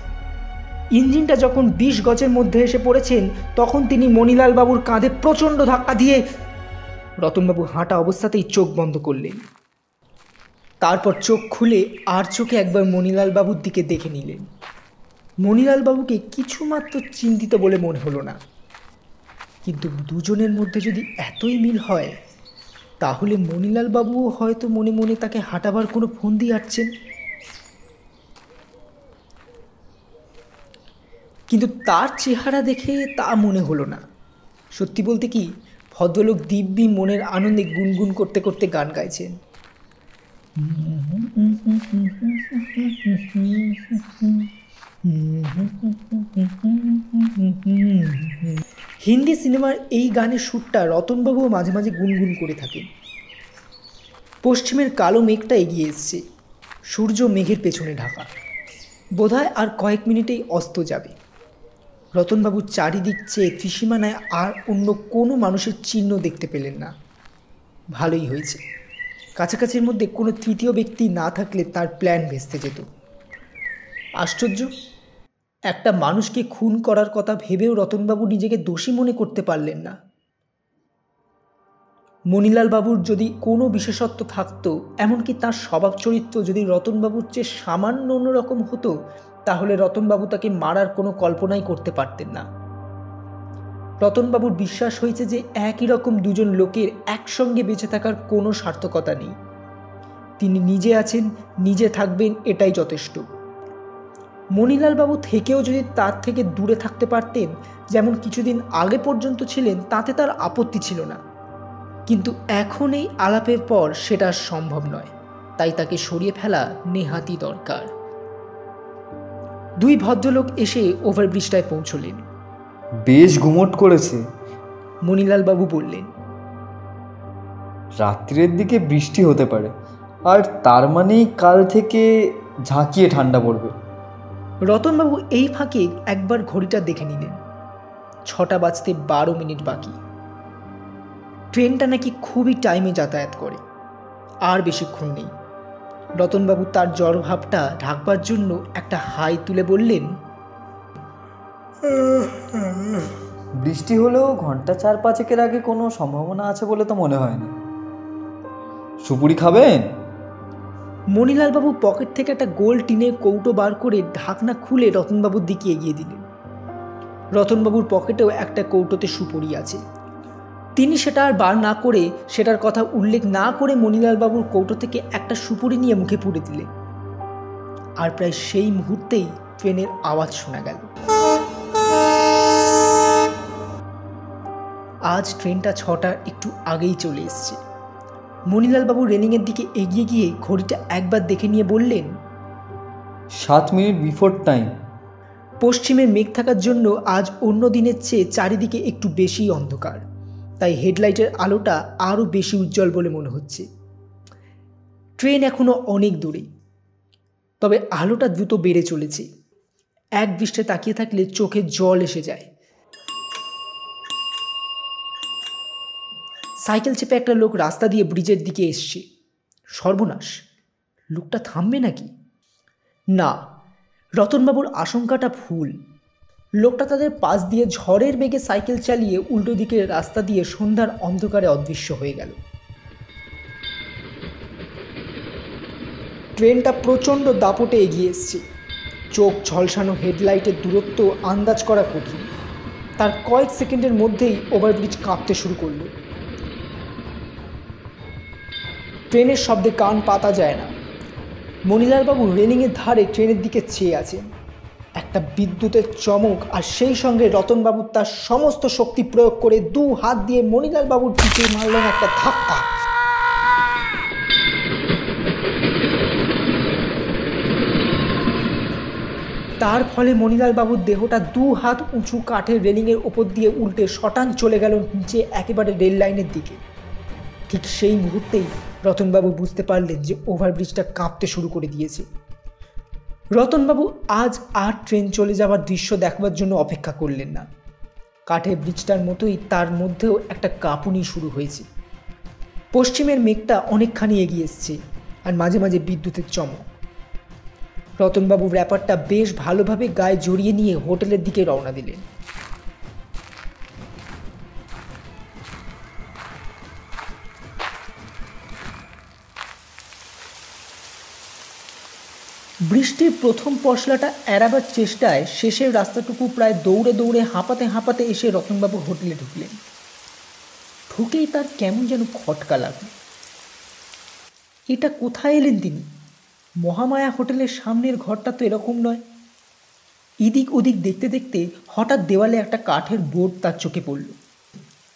ইঞ্জিনটা যখন 20 গজের মধ্যে এসে পড়েছেন তখন তিনি মণিলালবাবুর কাঁধে প্রচণ্ড ধাক্কা দিয়ে রতনবাবু হাঁটা অবস্থাতেই চোখ বন্ধ করলেন। তারপর চোখ খুলে আর চোখে একবার মণিলালবাবুর দিকে দেখে নিলেন। মণিলালবাবুকে কিছুমাত্র চিন্তিত বলে মনে হলো না, কিন্তু দুজনের মধ্যে যদি এতই মিল হয় তাহলে মণিলালবাবুও হয়তো মনে মনে তাকে হাঁটাবার কোনো ফন্দি আঁটছেন। কিন্তু তার চেহারা দেখে তা মনে হলো না। সত্যি বলতে কি, ভদ্রলোক দিব্যি মনের আনন্দে গুনগুন করতে করতে গান গাইছেন। হিন্দি সিনেমার এই গানের সুরটা রতনবাবুও মাঝে মাঝে গুনগুন করে থাকেন। পশ্চিমের কালো মেঘটা এগিয়ে এসছে, সূর্য মেঘের পেছনে ঢাকা। বোধহয় আর কয়েক মিনিটেই অস্ত যাবে। রতনবাবু চারিদিক চেয়ে ত্রিসীমানায় আর অন্য কোনো মানুষের চিহ্ন দেখতে পেলেন না। ভালোই হয়েছে, কাছাকাছির মধ্যে কোনো তৃতীয় ব্যক্তি না থাকলে তার প্ল্যান ভেস্তে যেত। আশ্চর্য, একটা মানুষকে খুন করার কথা ভেবেও রতনবাবু নিজেকে দোষী মনে করতে পারলেন না। মণিলালবাবুর যদি কোনো বিশেষত্ব থাকতো, এমনকি তার স্বভাব চরিত্র যদি রতনবাবুর চেয়ে সামান্য অন্যরকম হতো, তাহলে রতনবাবু তাকে মারার কোনো কল্পনাই করতে পারতেন না। রতনবাবুর বিশ্বাস হয়েছে যে একই রকম দুজন লোকের একসঙ্গে বেঁচে থাকার কোনো সার্থকতা নেই। তিনি নিজে আছেন, নিজে থাকবেন, এটাই যথেষ্ট। মণিলালবাবু থেকেও যদি তার থেকে দূরে থাকতে পারতেন, যেমন কিছুদিন আগে পর্যন্ত ছিলেন, তাতে তার আপত্তি ছিল না। কিন্তু এখন এই আলাপের পর সেটা সম্ভব নয়, তাই তাকে সরিয়ে ফেলা নেহাতি দরকার। দুই ভদ্রলোক এসে ওভারব্রিজটায় পৌঁছলেন। বেশ ঘুমট করেছে, মণিলালবাবু বললেন। রাত্রের দিকে বৃষ্টি হতে পারে, আর তার মানেই কাল থেকে ঝাঁকিয়ে ঠান্ডা পড়বে। রতনবাবু এই ফাঁকে একবার ঘড়িটা দেখে নিলেন। 6টা বাজতে 12 মিনিট বাকি। ট্রেনটা নাকি খুবই টাইমে যাতায়াত করে, আর বেশিক্ষণ নেই। রতনবাবু তার জ্বরভাবটা ঢাকবার জন্য একটা হাই তুলে বললেন, বৃষ্টি হলেও ঘন্টা 4-5 আগে কোনো সম্ভাবনা আছে বলে তো মনে হয় না। সুপুরি খাবেন? মণিলালবাবু পকেট থেকে একটা গোল টিনের কৌটো বার করে ঢাকনা খুলে রতনবাবুর দিকে এগিয়ে দিলেন। রতনবাবুর পকেটেও একটা কৌটোতে সুপুরি আছে। তিনি সেটা আর বার না করে, সেটার কথা উল্লেখ না করে মণিলালবাবুর কৌটো থেকে একটা সুপুরি নিয়ে মুখে পুরে দিলেন। আর প্রায় সেই মুহূর্তেই ট্রেনের আওয়াজ শোনা গেল। আজ ট্রেনটা 6টার একটু আগেই চলে এসছে। মণিলালবাবু রেলিংয়ের দিকে এগিয়ে গিয়ে ঘড়িটা একবার দেখে নিয়ে বললেন, 7 মিনিট বিফোর টাইম। পশ্চিমে মেঘ থাকার জন্য আজ অন্য দিনের চেয়ে চারিদিকে একটু বেশি অন্ধকার, তাই হেডলাইটের আলোটা আরও বেশি উজ্জ্বল বলে মনে হচ্ছে। ট্রেন এখনো অনেক দূরে, তবে আলোটা দ্রুত বেড়ে চলেছে। এক দৃষ্টে তাকিয়ে থাকলে চোখে জল এসে যায়। সাইকেল চেপে একটা লোক রাস্তা দিয়ে ব্রিজের দিকে এসছে। সর্বনাশ, লোকটা থামবে নাকি? না, রতনবাবুর আশঙ্কাটা ভুল। লোকটা তাদের পাশ দিয়ে ঝড়ের বেগে সাইকেল চালিয়ে উল্টো দিকের রাস্তা দিয়ে সন্ধ্যার অন্ধকারে অদৃশ্য হয়ে গেল। ট্রেনটা প্রচণ্ড দাপটে এগিয়ে এসছে। চোখ ঝলসানো হেডলাইটের দূরত্ব আন্দাজ করা কঠিন। তার কয়েক সেকেন্ডের মধ্যেই ওভারব্রিজ কাঁপতে শুরু করলো। ট্রেনের শব্দে কান পাতা যায় না। মণিলালবাবু রেলিংয়ের ধারে ট্রেনের দিকে চেয়ে আছেন। একটা বিদ্যুতের চমক আর সেই সঙ্গে রতনবাবু তার সমস্ত শক্তি প্রয়োগ করে 2 হাত দিয়ে মণিলালবাবুর পিঠে মারলেন একটা ধাক্কা। তার ফলে মণিলালবাবুর দেহটা 2 হাত উঁচু কাঠের রেলিংয়ের ওপর দিয়ে উল্টে শটান চলে গেল নিচে একেবারে রেল লাইনের দিকে। ঠিক সেই মুহূর্তেই রতনবাবু বুঝতে পারলেন যে ওভারব্রিজটা কাঁপতে শুরু করে দিয়েছে। রতনবাবু আজ আর ট্রেন চলে যাওয়ার দৃশ্য দেখবার জন্য অপেক্ষা করলেন না। কাঠের ব্রিজটার মতোই তার মধ্যেও একটা কাঁপুনি শুরু হয়েছে। পশ্চিমের মেঘটা অনেকখানি এগিয়ে এসছে আর মাঝে মাঝে বিদ্যুতের চমক। রতনবাবু ব্যাপারটা বেশ ভালোভাবে গায়ে জড়িয়ে নিয়ে হোটেলের দিকে রওনা দিলেন। বৃষ্টির প্রথম পশলাটা এড়াবার চেষ্টায় শেষের রাস্তাটুকু প্রায় দৌড়ে দৌড়ে হাঁপাতে হাঁপাতে এসে রতনবাবু হোটেলে ঢুকলেন। ঢুকেই তার কেমন যেন খটকা লাগলো। এটা কোথায় এলেন তিনি? মহামায়া হোটেলের সামনের ঘরটা তো এরকম নয়। এদিক ওদিক দেখতে দেখতে হঠাৎ দেওয়ালে একটা কাঠের বোর্ড তার চোখে পড়ল।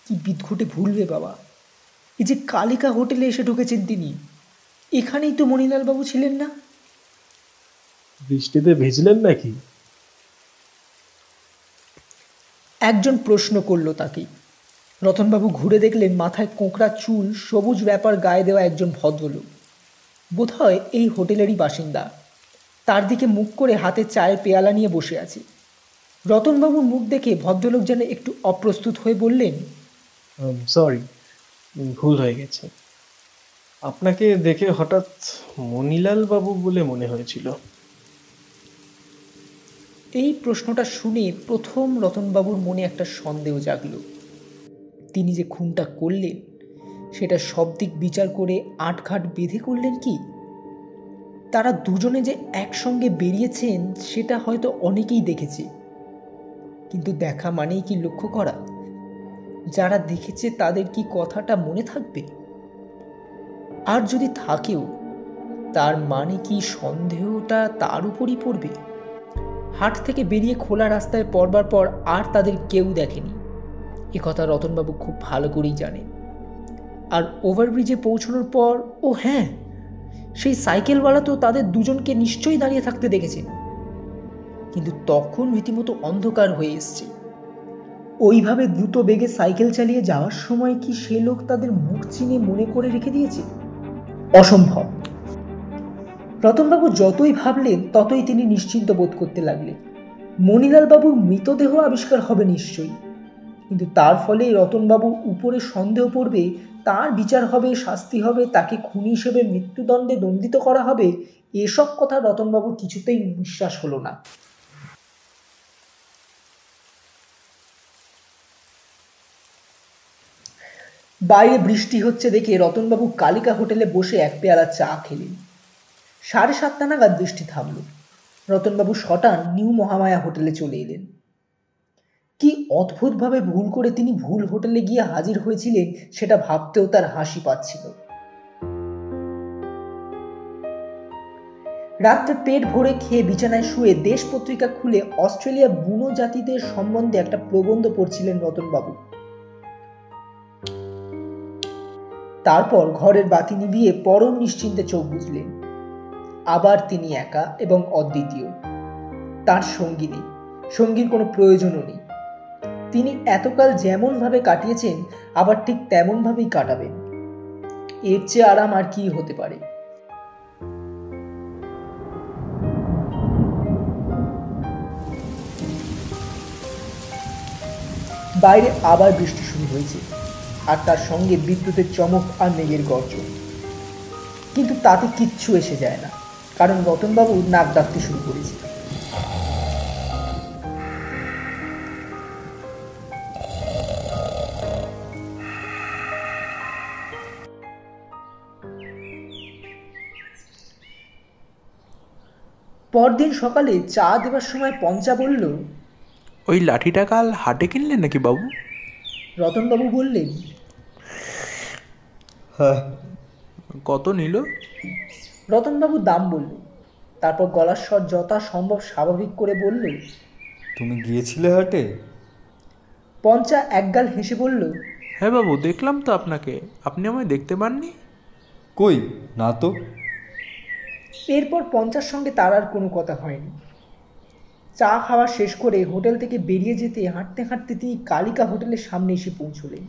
কি বিদঘুটে ভুলবে বাবা, এই যে কালিকা হোটেলে এসে ঢুকেছেন তিনি। এখানেই তো মণিলালবাবু ছিলেন না? বৃষ্টিতে ভিজলেন নাকি? একজন প্রশ্ন করল তাকে। রতনবাবু ঘুরে দেখলেন মাথায় কোঁকড়া চুল, সবুজ ব্যাপার গায়ে দেওয়া একজন ভদ্রলোক। বোধহয় এই হোটেলেরই বাসিন্দা। তার দিকে মুখ করে হাতে চায়ের পেয়ালা নিয়ে বসে আছে। রতনবাবুর মুখ দেখে ভদ্রলোক যেন একটু অপ্রস্তুত হয়ে বললেন, সরি, ভুল হয়ে গেছে। আপনাকে দেখে হঠাৎ মণিলাল বাবু বলে মনে হয়েছিল। এই প্রশ্নটা শুনে প্রথম রতনবাবুর মনে একটা সন্দেহ জাগল। তিনি যে খুনটা করলেন সেটা সব দিক বিচার করে আটঘাট বেঁধে করলেন কি? তারা দুজনে যে একসঙ্গে বেরিয়েছেন সেটা হয়তো অনেকেই দেখেছে, কিন্তু দেখা মানেই কি লক্ষ্য করা? যারা দেখেছে তাদের কি কথাটা মনে থাকবে? আর যদি থাকেও, তার মানে কি সন্দেহটা তার উপরই পড়বে? হাট থেকে বেরিয়ে খোলা রাস্তায় পড়বার পর আর তাদের কেউ দেখেনি, এ কথা রতনবাবু খুব ভালো করেই জানেন। আর ওভারব্রিজে পৌঁছানোর পর, ও হ্যাঁ, সেই সাইকেলওয়ালা তো তাদের দুজনকে নিশ্চয়ই দাঁড়িয়ে থাকতে দেখেছেন। কিন্তু তখন রীতিমতো অন্ধকার হয়ে এসছে। ওইভাবে দ্রুত বেগে সাইকেল চালিয়ে যাওয়ার সময় কি সে লোক তাদের মুখ চিনে মনে করে রেখে দিয়েছে? অসম্ভব। রতনবাবু যতই ভাবলেন ততই তিনি নিশ্চিন্ত বোধ করতে লাগলেন। মণিলালবাবুর মৃতদেহ আবিষ্কার হবে নিশ্চয়ই, কিন্তু তার ফলে রতনবাবুর উপরে সন্দেহ পড়বে, তার বিচার হবে, শাস্তি হবে, তাকে খুনি হিসেবে মৃত্যুদণ্ডে দণ্ডিত করা হবে। এসব কথা রতনবাবুর কিছুতেই বিশ্বাস হলো না। বাইরে বৃষ্টি হচ্ছে দেখে রতনবাবু কালিকা হোটেলে বসে এক পেয়ালা চা খেলেন। 7:30 নাগাদ বৃষ্টি থামল। রতনবাবু শটান নিউ মহামায়া হোটেলে চলে এলেন। কি অদ্ভুতভাবে ভুল করে তিনি ভুল হোটেলে গিয়ে হাজির হয়েছিলেন সেটা ভাবতেও তার হাসি পাচ্ছিল। রাত্রে পেট ভরে খেয়ে বিছানায় শুয়ে দেশ পত্রিকা খুলে অস্ট্রেলিয়া বুনো জাতিদের সম্বন্ধে একটা প্রবন্ধ পড়ছিলেন রতনবাবু। তারপর ঘরের বাতি নিভিয়ে পরম নিশ্চিন্তে চোখ বুজলেন। আবার তিনি একা এবং অদ্বিতীয়। তার সঙ্গী নেই, সঙ্গীর কোনো প্রয়োজনও নেই। তিনি এতকাল যেমনভাবে কাটিয়েছেন আবার ঠিক তেমনভাবেই কাটাবেন। এর চেয়ে আরাম আর কি হতে পারে। বাইরে আবার বৃষ্টি শুরু হয়েছে, আর তার সঙ্গে বিদ্যুতের চমক আর মেঘের গর্জন। কিন্তু তাতে কিচ্ছু এসে যায় না, কারণ রতনবাবু নাক ডাকতে শুরু করেছে। পরদিন সকালে চা দেবার সময় পঞ্চা বলল, ওই লাঠিটা কাল হাটে কিনলেন নাকি বাবু? রতনবাবু বললেন, হ্যাঁ। কত নিল? রতনবাবু দাম বলল, তারপর গলার স্বর যথা সম্ভব স্বাভাবিক করে বলল, তুমি গিয়েছিলে হাটে? পঞ্চা একগাল হেসে বলল, হ্যাঁ বাবু, দেখলাম তো আপনাকে। আপনি আমায় দেখতে পাননি? কই না তো। এরপর পঞ্চার সঙ্গে তার আর কোনো কথা হয়নি। চা খাওয়া শেষ করে হোটেল থেকে বেরিয়ে যেতে হাঁটতে হাঁটতে তিনি কালিকা হোটেলের সামনে এসে পৌঁছলেন।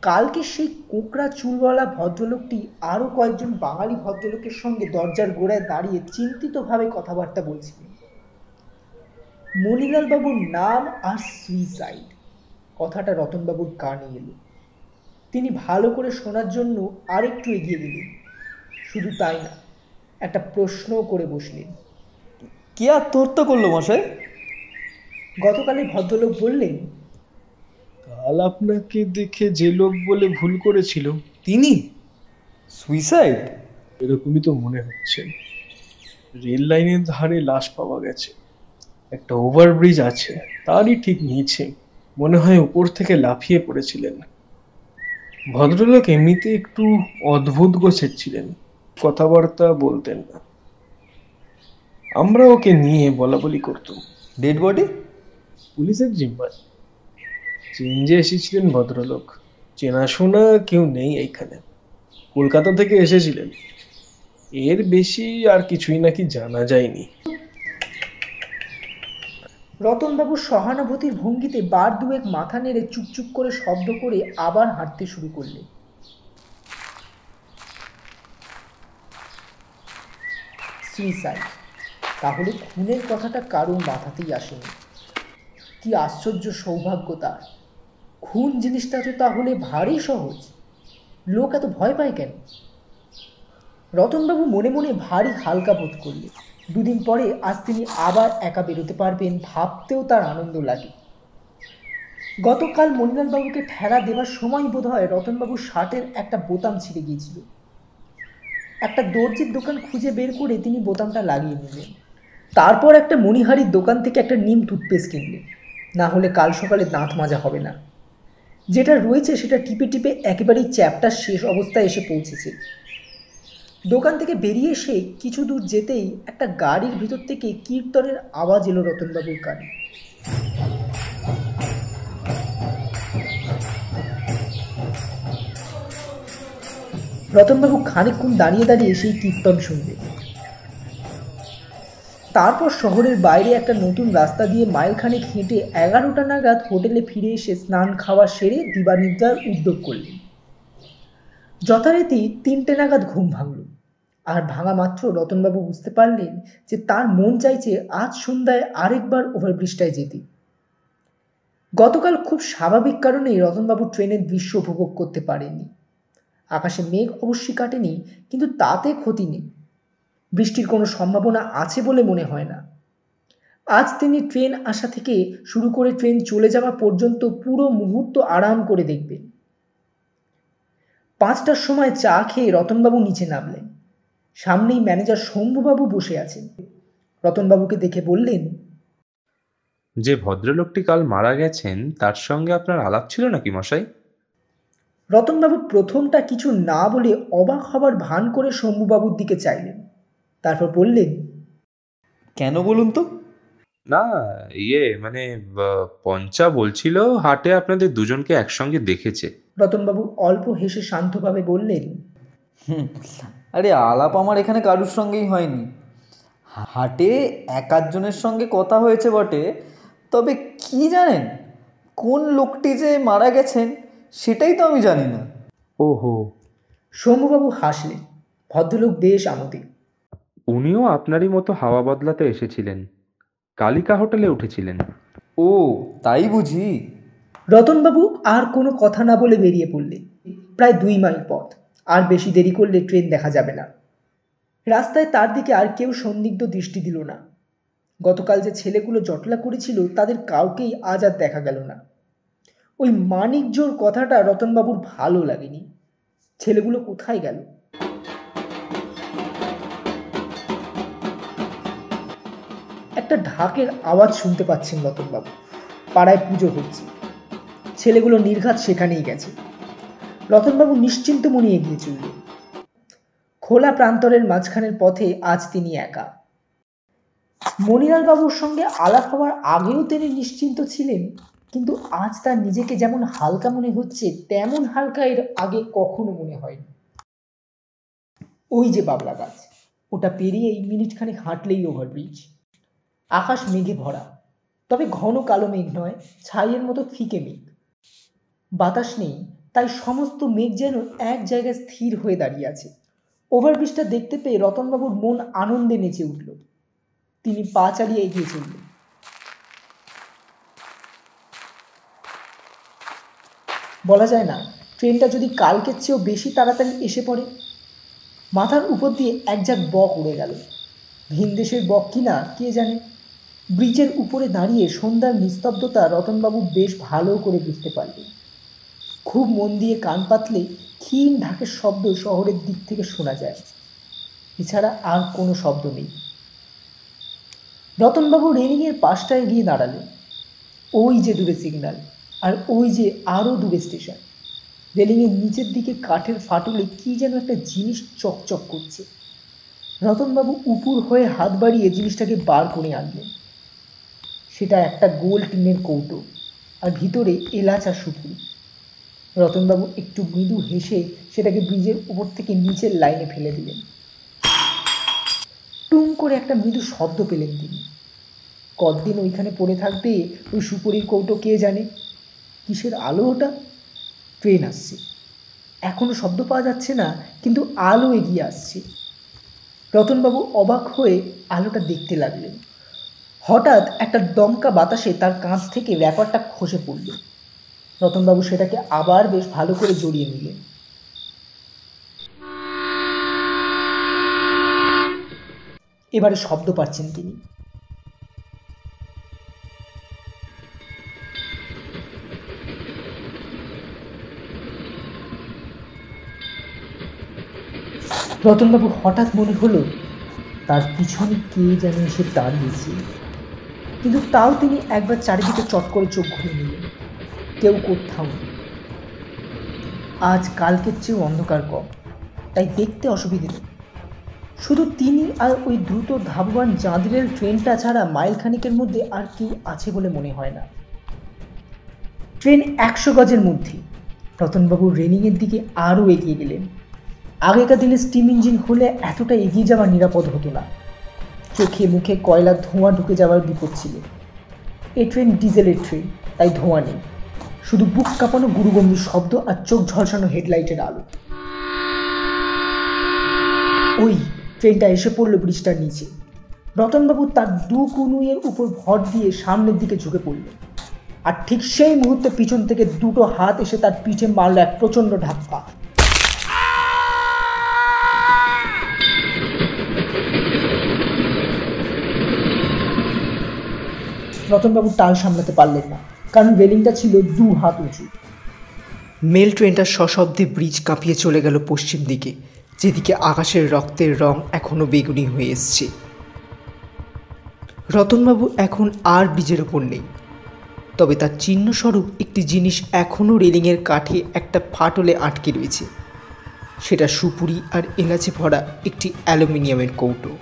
কালকে সেই কোঁকড়া চুলওয়ালা ভদ্রলোকটি আরও কয়েকজন বাঙালি ভদ্রলোকের সঙ্গে দরজার গোড়ায় দাঁড়িয়ে চিন্তিতভাবে কথাবার্তা বলছিলেন। মণিলাল বাবুর নাম আর সুইসাইড কথাটা রতনবাবুর কানে এলো। তিনি ভালো করে শোনার জন্য আরেকটু এগিয়ে গেলেন। শুধু তাই না, একটা প্রশ্নও করে বসলেন। কি আত্মহত্যা করলো মশাই? গতকালে ভদ্রলোক বললেন, কাল আপনাকে দেখে যে লোক বলে ভুল করেছিল তিনি। সুইসাইড? এরকমই তো মনে হচ্ছে। রেল লাইনের ধারে লাশ পাওয়া গেছে, একটা ওভারব্রিজ আছে তারই ঠিক নিচে। মনে হয় উপর থেকে লাফিয়ে পড়েছিলেন। ভদ্রলোক এমনিতে একটু অদ্ভুত গোছের ছিলেন, কথাবার্তা বলতেন না। আমরা ওকে নিয়ে বলা বলি করতাম। Dead body? পুলিশের জিম্মায়। চেঞ্জে এসেছিলেন ভদ্রলোক, চেনাশোনা কেউ নেই এইখানে। কলকাতা থেকে এসেছিলেন। এর বেশি আর কিছুই নাকি জানা যায়নি। রতনবাবু সহানুভূতির ভঙ্গিতে বার দুয়েক মাথা নেড়ে চুপচুপ করে শব্দ করে আবার হাঁটতে শুরু করলেন। সুইসাইড, তাহলে খুনের কথাটা কারোর মাথাতেই আসেনি। কি আশ্চর্য সৌভাগ্য তার! খুন জিনিসটা তো তাহলে ভারী সহজ। লোক এত ভয় পায় কেন? রতনবাবু মনে মনে ভারী হালকা বোধ করলেন। দুদিন পরে আজ তিনি আবার একা বেরোতে পারবেন ভাবতেও তার আনন্দ লাগে। গতকাল মণিলালবাবুকে ঠেলা দেবার সময় বোধ হয় রতনবাবুর শার্টের একটা বোতাম ছিঁড়ে গিয়েছিল। একটা দর্জির দোকান খুঁজে বের করে তিনি বোতামটা লাগিয়ে নিলেন। তারপর একটা মণিহারির দোকান থেকে একটা নিম টুথপেস্ট কিনলেন, না হলে কাল সকালে দাঁত মাজা হবে না। যেটা রয়েছে সেটা টিপে টিপে একেবারেই চ্যাপ্টার শেষ অবস্থায় এসে পৌঁছেছে। দোকান থেকে বেরিয়ে এসে কিছু দূর যেতেই একটা গাড়ির ভিতর থেকে কীর্তনের আওয়াজ এলো রতনবাবুর কানে। রতনবাবু খানিকক্ষণ দাঁড়িয়ে দাঁড়িয়ে সেই কীর্তন শুনলেন। তারপর শহরের বাইরে একটা নতুন রাস্তা দিয়ে মাইলখানেক হেঁটে 11টা নাগাদ হোটেলে ফিরে এসে স্নান খাওয়া সেরে দিবানিদ্রার উদ্যোগ করলেন। যথারীতি 3টে নাগাদ ঘুম ভাঙল। আর ভাঙা মাত্র রতনবাবু বুঝতে পারলেন যে তার মন চাইছে আজ সন্ধ্যায় আরেকবার ওভারব্রিজটায় যেতে। গতকাল খুব স্বাভাবিক কারণেই রতনবাবু ট্রেনের দৃশ্য উপভোগ করতে পারেননি। আকাশে মেঘ অবশ্যই কাটেনি, কিন্তু তাতে ক্ষতি নেই। বৃষ্টির কোনো সম্ভাবনা আছে বলে মনে হয় না। আজ তিনি ট্রেন আসা থেকে শুরু করে ট্রেন চলে যাওয়া পর্যন্ত পুরো মুহূর্ত আরাম করে দেখবেন। 5টার সময় চা খেয়ে রতনবাবু নিচে নামলেন। সামনেই ম্যানেজার শম্ভুবাবু বসে আছেন। রতনবাবুকে দেখে বললেন, যে ভদ্রলোকটি কাল মারা গেছেন তার সঙ্গে আপনার আলাপ ছিল নাকি মশাই? রতনবাবু প্রথমটা কিছু না বলে অবাক হবার ভান করে শম্ভুবাবুর দিকে চাইলেন। তারপর বললেন, কেন বলুন তো? না, মানে পঞ্চা বলছিল হাটে আপনাদের দুজনকে একসঙ্গে দেখেছে। রতনবাবু অল্প হেসে শান্তভাবে বললেন, আরে আলাপ আমার এখানে কারুর সঙ্গেই হয়নি। হাটে এক আধজনের সঙ্গে কথা হয়েছে বটে, তবে কি জানেন কোন লোকটি যে মারা গেছেন সেটাই তো আমি জানি না। ওহো, শম্ভুবাবু হাসলেন। ভদ্রলোক বেশ আমোদে। উনিও আপনারই মতো হাওয়া বদলাতে এসেছিলেন, কালিকা হোটেলে উঠেছিলেন। ও তাই বুঝি। রতনবাবু আর কোনো কথা না বলে বেরিয়ে পড়লেন। প্রায় 2 মাইল পথ, আর বেশি দেরি করলে ট্রেন দেখা যাবে না। রাস্তায় তার দিকে আর কেউ সন্দিগ্ধ দৃষ্টি দিল না। গতকাল যে ছেলেগুলো জটলা করেছিল তাদের কাউকেই আজ আর দেখা গেল না। ওই মানিকজোর কথাটা রতনবাবুর ভালো লাগেনি। ছেলেগুলো কোথায় গেল? একটা ঢাকের আওয়াজ শুনতে পাচ্ছেন রতনবাবু। পাড়ায় পুজো হচ্ছে, ছেলেগুলো নির্ঘাত সেখানেই গেছে। রতনবাবু নিশ্চিন্ত মনে এগিয়ে চললেন। খোলা প্রান্তরের মাঝখানের পথে আজ তিনি একা। মণিলাল বাবুর সঙ্গে আলাপ হওয়ার আগেও তিনি নিশ্চিন্ত ছিলেন, কিন্তু আজ তার নিজেকে যেমন হালকা মনে হচ্ছে তেমন হালকা এর আগে কখনো মনে হয়নি। ওই যে বাবলা গাছ, ওটা পেরিয়েই মিনিটখানেক হাঁটলেই ওভারব্রিজ। আকাশ মেঘে ভরা, তবে ঘন কালো মেঘ নয়, ছাইয়ের মতো ফিকে মেঘ। বাতাস নেই, তাই সমস্ত মেঘ যেন এক জায়গায় স্থির হয়ে দাঁড়িয়ে আছে। ওভারব্রিজটা দেখতে পেয়ে রতনবাবুর মন আনন্দে নেচে উঠল। তিনি পা চালিয়ে এগিয়ে চললেন। বলা যায় না ট্রেনটা যদি কালকের চেয়েও বেশি তাড়াতাড়ি এসে পড়ে। মাথার উপর দিয়ে এক ঝাঁক বক উড়ে গেল। ভিনদেশের বক কিনা কে জানে। ব্রিজের উপরে দাঁড়িয়ে সন্ধ্যার নিস্তব্ধতা রতনবাবু বেশ ভালো করে বুঝতে পারলেন। খুব মন দিয়ে কান পাতলে ক্ষীণ ঢাকের শব্দ শহরের দিক থেকে শোনা যায়, এছাড়া আর কোনো শব্দ নেই। রতনবাবু রেলিংয়ের পাশটায় গিয়ে দাঁড়ালেন। ওই যে দূরে সিগন্যাল, আর ওই যে আরও দূরে স্টেশন। রেলিংয়ের নিচের দিকে কাঠের ফাটলে কি যেন একটা জিনিস চকচক করছে। রতনবাবু উপুর হয়ে হাত বাড়িয়ে জিনিসটাকে বার করে আনলেন। সেটা একটা গোল টিনের কৌটো, আর ভিতরে এলাচ আর সুপুরি। রতনবাবু একটু মৃদু হেসে সেটাকে ব্রিজের উপর থেকে নিচের লাইনে ফেলে দিলেন। টুম করে একটা মৃদু শব্দ পেলেন তিনি। কতদিন ওইখানে পড়ে থাকবে ওই সুপুরির কৌটো কে জানে। কিসের আলো ওটা? ট্রেন আসছে। এখনো শব্দ পাওয়া যাচ্ছে না, কিন্তু আলো এগিয়ে আসছে। রতনবাবু অবাক হয়ে আলোটা দেখতে লাগলেন। হঠাৎ একটা দমকা বাতাসে তার কাঁধ থেকে র্যাপারটা খসে পড়ল। রতনবাবু সেটাকে আবার বেশ ভালো করে জড়িয়ে নিলেন। এবারে শব্দ পাচ্ছেন তিনি। রতনবাবু হঠাৎ মনে হলো তার পিছনে কে যেন এসে দাঁড়িয়েছে, কিন্তু তাও তিনি একবার চারিদিকে চট করে চোখ ঘুরে নিলেন। কেউ কোথাও নেই। আজ কালকের চেয়েও অন্ধকার কম, তাই দেখতে অসুবিধে নেই। শুধু তিনি আর ওই দ্রুত ধাবমান জাঁদিরের ট্রেনটা ছাড়া মাইলখানিকের মধ্যে আর কেউ আছে বলে মনে হয় না। ট্রেন 100 গজের মধ্যে। রতনবাবু রেলিংয়ের দিকে আরও এগিয়ে গেলেন। আগেকার দিনে স্টিম ইঞ্জিন হলে এতটা এগিয়ে যাওয়া নিরাপদ হতো না। চোখে মুখে কয়লার ধোঁয়া ঢুকে যাওয়ার বিপদ ছিল। এই ট্রেন ডিজেলের ট্রেন, তাই ধোঁয়া নেই, শুধু বুক কাঁপানো গুরুগম্ভীর শব্দ আর চোখ ঝলসানো হেডলাইটের আলো। ওই ট্রেনটা এসে পড়ল ব্রিজটার নিচে। রতনবাবু তার 2 কনুইয়ের উপর ভর দিয়ে সামনের দিকে ঝুঁকে পড়ল, আর ঠিক সেই মুহূর্তে পিছন থেকে 2টো হাত এসে তার পিঠে মারল এক প্রচণ্ড ধাক্কা। রতনবাবু টাল সামলাতে পারলেন না, কারণ রেলিংটা ছিল 2 হাত উঁচু। মেল ট্রেনটা সশব্দে ব্রিজ কাঁপিয়ে চলে গেল পশ্চিম দিকে, যেদিকে আকাশের রক্তের রং এখনো বেগুনি হয়ে এসছে। রতনবাবু এখন আর ব্রিজের ওপর নেই, তবে তার চিহ্নস্বরূপ একটি জিনিস এখনও রেলিংয়ের কাঠে একটা ফাটলে আটকে রয়েছে। সেটা সুপুরি আর এলাচে ভরা একটি অ্যালুমিনিয়ামের কৌটো।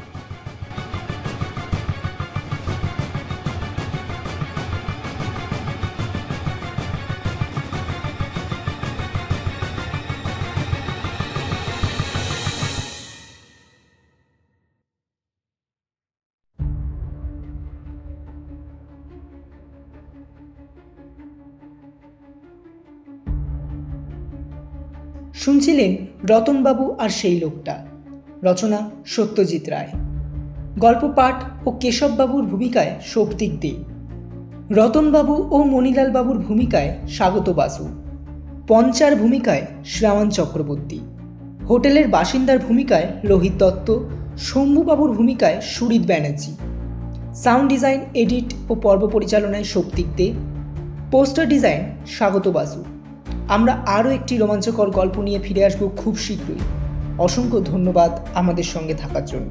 শুনছিলেন রতনবাবু আর সেই লোকটা। রচনা সত্যজিৎ রায়। গল্প পাঠ ও কেশববাবুর ভূমিকায় সৌপ্তিক দে, রতনবাবু ও মণিলাল বাবুর ভূমিকায় স্বাগত বাসু, পঞ্চার ভূমিকায় শ্রাবণ চক্রবর্তী, হোটেলের বাসিন্দার ভূমিকায় রোহিত দত্ত, শম্ভুবাবুর ভূমিকায় সুরিত ব্যানার্জি, সাউন্ড ডিজাইন, এডিট ও পর্ব পরিচালনায় সৌপ্তিক দে, পোস্টার ডিজাইন স্বাগত বাসু। আমরা আরও একটি রোমাঞ্চকর গল্প নিয়ে ফিরে আসব খুব শীঘ্রই। অসংখ্য ধন্যবাদ আমাদের সঙ্গে থাকার জন্য।